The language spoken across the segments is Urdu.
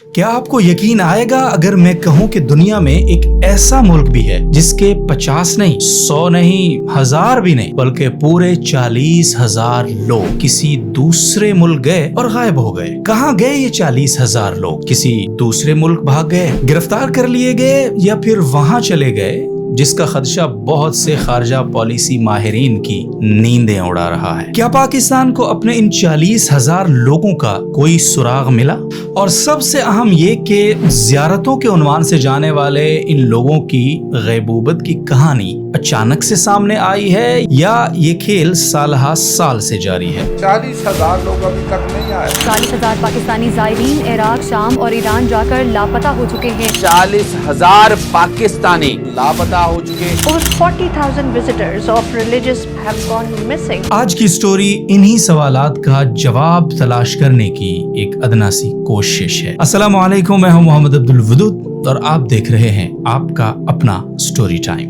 کیا آپ کو یقین آئے گا اگر میں کہوں کہ دنیا میں ایک ایسا ملک بھی ہے جس کے 50 نہیں 100 نہیں 1000 بھی نہیں بلکہ پورے 40,000 لوگ کسی دوسرے ملک گئے اور غائب ہو گئے؟ کہاں گئے یہ 40,000 لوگ؟ کسی دوسرے ملک بھاگ گئے، گرفتار کر لیے گئے، یا پھر وہاں چلے گئے جس کا خدشہ بہت سے خارجہ پالیسی ماہرین کی نیندیں اڑا رہا ہے؟ کیا پاکستان کو اپنے ان 40,000 لوگوں کا کوئی سراغ ملا؟ اور سب سے اہم یہ کہ زیارتوں کے عنوان سے جانے والے ان لوگوں کی غیبوبت کی کہانی اچانک سے سامنے آئی ہے یا یہ کھیل سالہ سال سے جاری ہے؟ 40,000 لوگ ابھی تک نہیں آئے۔ 40,000 پاکستانی زائرین عراق، شام اور ایران جا کر لاپتہ ہو چکے ہیں۔ 40,000 پاکستانی لاپتہ ہو چکے۔ Over 40,000 visitors of religious have gone missing. آج کی سٹوری انہی سوالات کا جواب تلاش کرنے کی ایک ادنا سی کوشش ہے۔ السلام علیکم، میں ہوں محمد عبدالودود اور آپ دیکھ رہے ہیں آپ کا اپنا سٹوری ٹائم۔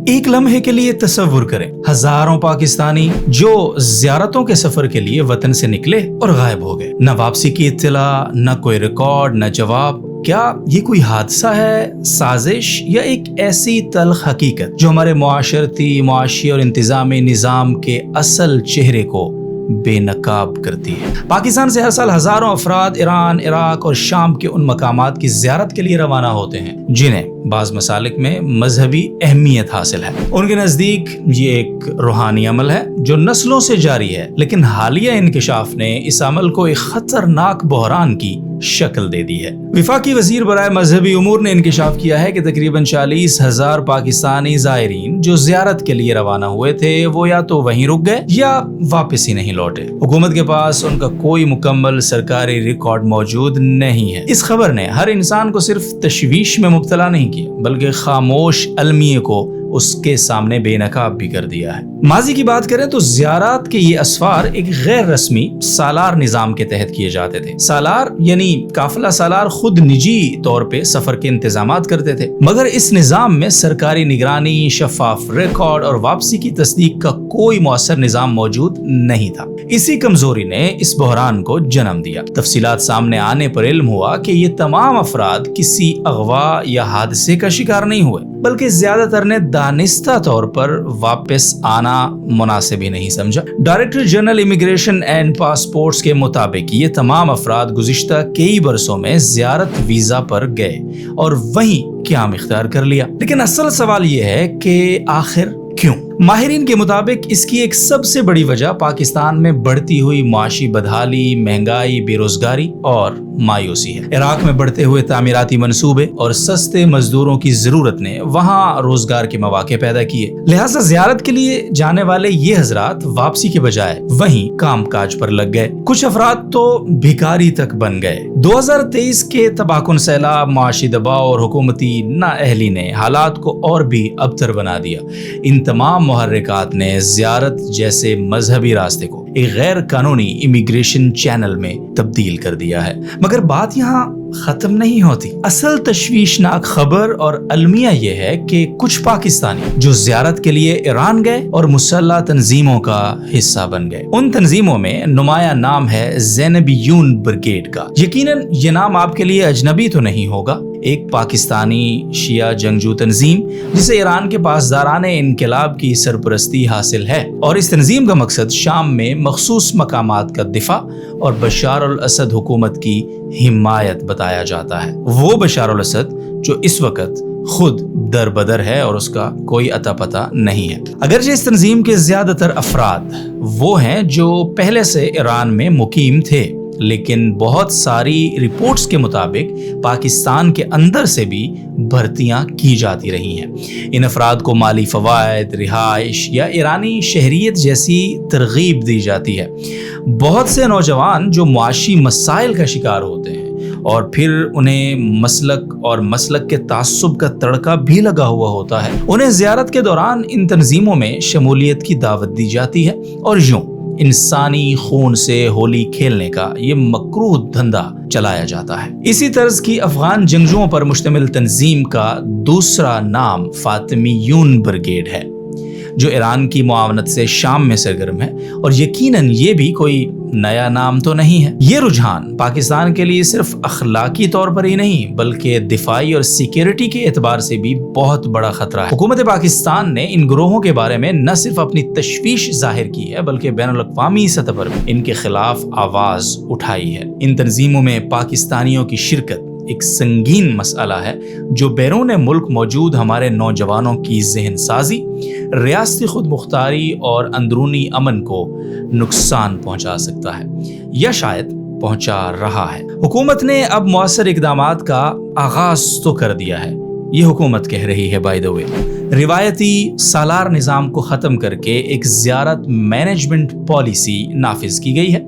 ایک لمحے کے لیے تصور کریں، ہزاروں پاکستانی جو زیارتوں کے سفر کے لیے وطن سے نکلے اور غائب ہو گئے، نہ واپسی کی اطلاع، نہ کوئی ریکارڈ، نہ جواب۔ کیا یہ کوئی حادثہ ہے، سازش، یا ایک ایسی تلخ حقیقت جو ہمارے معاشرتی، معاشی اور انتظامی نظام کے اصل چہرے کو بے نقاب کرتی ہے؟ پاکستان سے ہر سال ہزاروں افراد ایران، عراق اور شام کے ان مقامات کی زیارت کے لیے روانہ ہوتے ہیں جنہیں بعض مسالک میں مذہبی اہمیت حاصل ہے۔ ان کے نزدیک یہ ایک روحانی عمل ہے جو نسلوں سے جاری ہے، لیکن حالیہ انکشاف نے اس عمل کو ایک خطرناک بحران کی شکل دے دی ہے۔ وفاقی وزیر برائے مذہبی امور نے انکشاف کیا ہے کہ تقریباً 40,000 پاکستانی زائرین جو زیارت کے لیے روانہ ہوئے تھے وہ یا تو وہیں رک گئے یا واپس ہی نہیں لوٹے۔ حکومت کے پاس ان کا کوئی مکمل سرکاری ریکارڈ موجود نہیں ہے۔ اس خبر نے ہر انسان کو صرف تشویش میں مبتلا نہیں کیا بلکہ خاموش المیے کو اس کے سامنے بے نقاب بھی کر دیا ہے۔ ماضی کی بات کریں تو زیارات کے یہ اسفار ایک غیر رسمی سالار نظام کے تحت کیے جاتے تھے۔ سالار یعنی قافلہ سالار خود نجی طور پہ سفر کے انتظامات کرتے تھے، مگر اس نظام میں سرکاری نگرانی، شفاف ریکارڈ اور واپسی کی تصدیق کا کوئی مؤثر نظام موجود نہیں تھا۔ اسی کمزوری نے اس بحران کو جنم دیا۔ تفصیلات سامنے آنے پر علم ہوا کہ یہ تمام افراد کسی اغوا یا حادثے کا شکار نہیں ہوئے بلکہ زیادہ تر نے دانستہ طور پر واپس آنا مناسب ہی نہیں سمجھا۔ Director general immigration and passports کے مطابق یہ تمام افراد گزشتہ کئی برسوں میں زیارت ویزا پر گئے اور وہیں قیام اختیار کر لیا۔ لیکن اصل سوال یہ ہے کہ آخر کیوں؟ ماہرین کے مطابق اس کی ایک سب سے بڑی وجہ پاکستان میں بڑھتی ہوئی معاشی بدحالی، مہنگائی، بے روزگاری اور مایوسی ہے۔ عراق میں بڑھتے ہوئے تعمیراتی منصوبے اور سستے مزدوروں کی ضرورت نے وہاں روزگار کے مواقع پیدا کیے، لہٰذا زیارت کے لیے جانے والے یہ حضرات واپسی کے بجائے وہیں کام کاج پر لگ گئے۔ کچھ افراد تو بھکاری تک بن گئے۔ 2023 کے تباکن سیلاب، معاشی دباؤ اور حکومتی نااہلی نے حالات کو اور بھی ابتر بنا دیا۔ ان تمام محرکات نے زیارت جیسے مذہبی راستے کو ایک غیر قانونی امیگریشن چینل میں تبدیل کر دیا ہے۔ مگر بات یہاں ختم نہیں ہوتی۔ اصل تشویشناک خبر اور المیہ یہ ہے کہ کچھ پاکستانی جو زیارت کے لیے ایران گئے اور مسلح تنظیموں کا حصہ بن گئے۔ ان تنظیموں میں نمایاں نام ہے زینبیون بریگیڈ کا۔ یقیناً یہ نام آپ کے لیے اجنبی تو نہیں ہوگا۔ ایک پاکستانی شیعہ جنگجو تنظیم جسے ایران کے پاسداران انقلاب کی سرپرستی حاصل ہے، اور اس تنظیم کا مقصد شام میں مخصوص مقامات کا دفاع اور بشار الاسد حکومت کی حمایت بتایا جاتا ہے۔ وہ بشار الاسد جو اس وقت خود در بدر ہے اور اس کا کوئی اتا پتہ نہیں ہے۔ اگرچہ اس تنظیم کے زیادہ تر افراد وہ ہیں جو پہلے سے ایران میں مقیم تھے، لیکن بہت ساری رپورٹس کے مطابق پاکستان کے اندر سے بھی بھرتیاں کی جاتی رہی ہیں۔ ان افراد کو مالی فوائد، رہائش یا ایرانی شہریت جیسی ترغیب دی جاتی ہے۔ بہت سے نوجوان جو معاشی مسائل کا شکار ہوتے ہیں اور پھر انہیں مسلک کے تعصب کا تڑکا بھی لگا ہوا ہوتا ہے، انہیں زیارت کے دوران ان تنظیموں میں شمولیت کی دعوت دی جاتی ہے اور یوں انسانی خون سے ہولی کھیلنے کا یہ مکروہ دھندا چلایا جاتا ہے۔ اسی طرز کی افغان جنگجوؤں پر مشتمل تنظیم کا دوسرا نام فاطمیون بریگیڈ ہے، جو ایران کی معاونت سے شام میں سرگرم ہے، اور یقیناً یہ بھی کوئی نیا نام تو نہیں ہے۔ یہ رجحان پاکستان کے لیے صرف اخلاقی طور پر ہی نہیں بلکہ دفاعی اور سیکیورٹی کے اعتبار سے بھی بہت بڑا خطرہ ہے۔ حکومت پاکستان نے ان گروہوں کے بارے میں نہ صرف اپنی تشویش ظاہر کی ہے بلکہ بین الاقوامی سطح پر بھی ان کے خلاف آواز اٹھائی ہے۔ ان تنظیموں میں پاکستانیوں کی شرکت ایک سنگین مسئلہ ہے جو بیرون ملک موجود ہمارے نوجوانوں کی ذہن سازی، ریاستی خود مختاری اور اندرونی امن کو نقصان پہنچا سکتا ہے یا شاید پہنچا رہا ہے۔ حکومت نے اب مؤثر اقدامات کا آغاز تو کر دیا ہے، یہ حکومت کہہ رہی ہے بائی دا وے۔ روایتی سالار نظام کو ختم کر کے ایک زیارت مینجمنٹ پالیسی نافذ کی گئی ہے،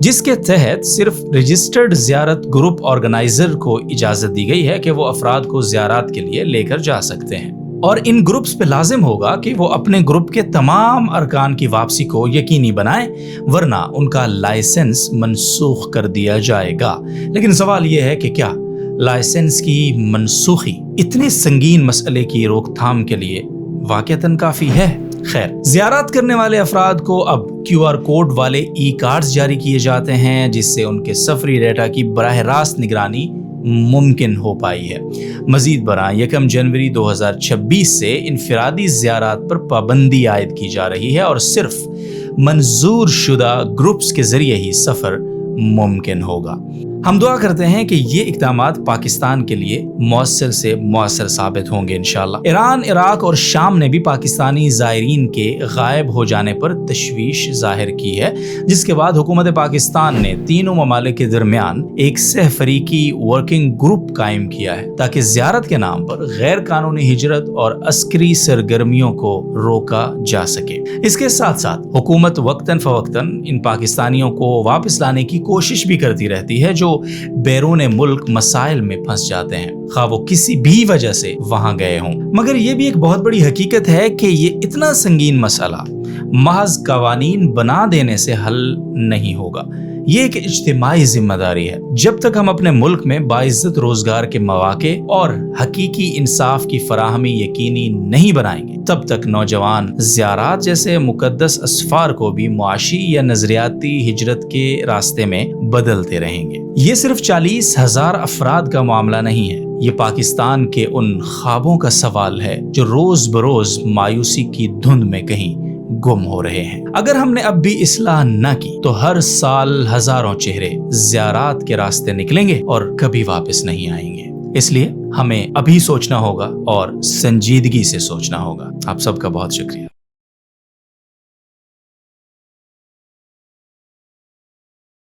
جس کے تحت صرف رجسٹرڈ زیارت گروپ آرگنائزر کو اجازت دی گئی ہے کہ وہ افراد کو زیارات کے لیے لے کر جا سکتے ہیں، اور ان گروپس پہ لازم ہوگا کہ وہ اپنے گروپ کے تمام ارکان کی واپسی کو یقینی بنائیں، ورنہ ان کا لائسنس منسوخ کر دیا جائے گا۔ لیکن سوال یہ ہے کہ کیا لائسنس کی منسوخی اتنے سنگین مسئلے کی روک تھام کے لیے واقعتاً کافی ہے؟ خیر، زیارات کرنے والے افراد کو اب QR کوڈ والے ای کارڈز جاری کیے جاتے ہیں، جس سے ان کے سفری ڈیٹا کی براہ راست نگرانی ممکن ہو پائی ہے۔ مزید برآں 1 جنوری 2026 سے انفرادی زیارات پر پابندی عائد کی جا رہی ہے اور صرف منظور شدہ گروپس کے ذریعے ہی سفر ممکن ہوگا۔ ہم دعا کرتے ہیں کہ یہ اقدامات پاکستان کے لیے مؤثر سے مؤثر ثابت ہوں گے انشاءاللہ۔ ایران، عراق اور شام نے بھی پاکستانی زائرین کے غائب ہو جانے پر تشویش ظاہر کی ہے، جس کے بعد حکومت پاکستان نے تینوں ممالک کے درمیان ایک سہ فریقی ورکنگ گروپ قائم کیا ہے تاکہ زیارت کے نام پر غیر قانونی ہجرت اور عسکری سرگرمیوں کو روکا جا سکے۔ اس کے ساتھ ساتھ حکومت وقتاً فوقتاً ان پاکستانیوں کو واپس لانے کی کوشش بھی کرتی رہتی ہے جو بیرون ملک مسائل میں پھنس جاتے ہیں، خواہ وہ کسی بھی وجہ سے وہاں گئے ہوں۔ مگر یہ بھی ایک بہت بڑی حقیقت ہے کہ یہ اتنا سنگین مسئلہ محض قوانین بنا دینے سے حل نہیں ہوگا، یہ ایک اجتماعی ذمہ داری ہے۔ جب تک ہم اپنے ملک میں باعزت روزگار کے مواقع اور حقیقی انصاف کی فراہمی یقینی نہیں بنائیں گے، تب تک نوجوان زیارات جیسے مقدس اسفار کو بھی معاشی یا نظریاتی ہجرت کے راستے میں بدلتے رہیں گے۔ یہ صرف 40,000 افراد کا معاملہ نہیں ہے، یہ پاکستان کے ان خوابوں کا سوال ہے جو روز بروز مایوسی کی دھند میں کہیں گم ہو رہے ہیں۔ اگر ہم نے اب بھی اصلاح نہ کی تو ہر سال ہزاروں چہرے زیارات کے راستے نکلیں گے اور کبھی واپس نہیں آئیں گے۔ اس لیے ہمیں ابھی سوچنا ہوگا اور سنجیدگی سے سوچنا ہوگا۔ آپ سب کا بہت شکریہ۔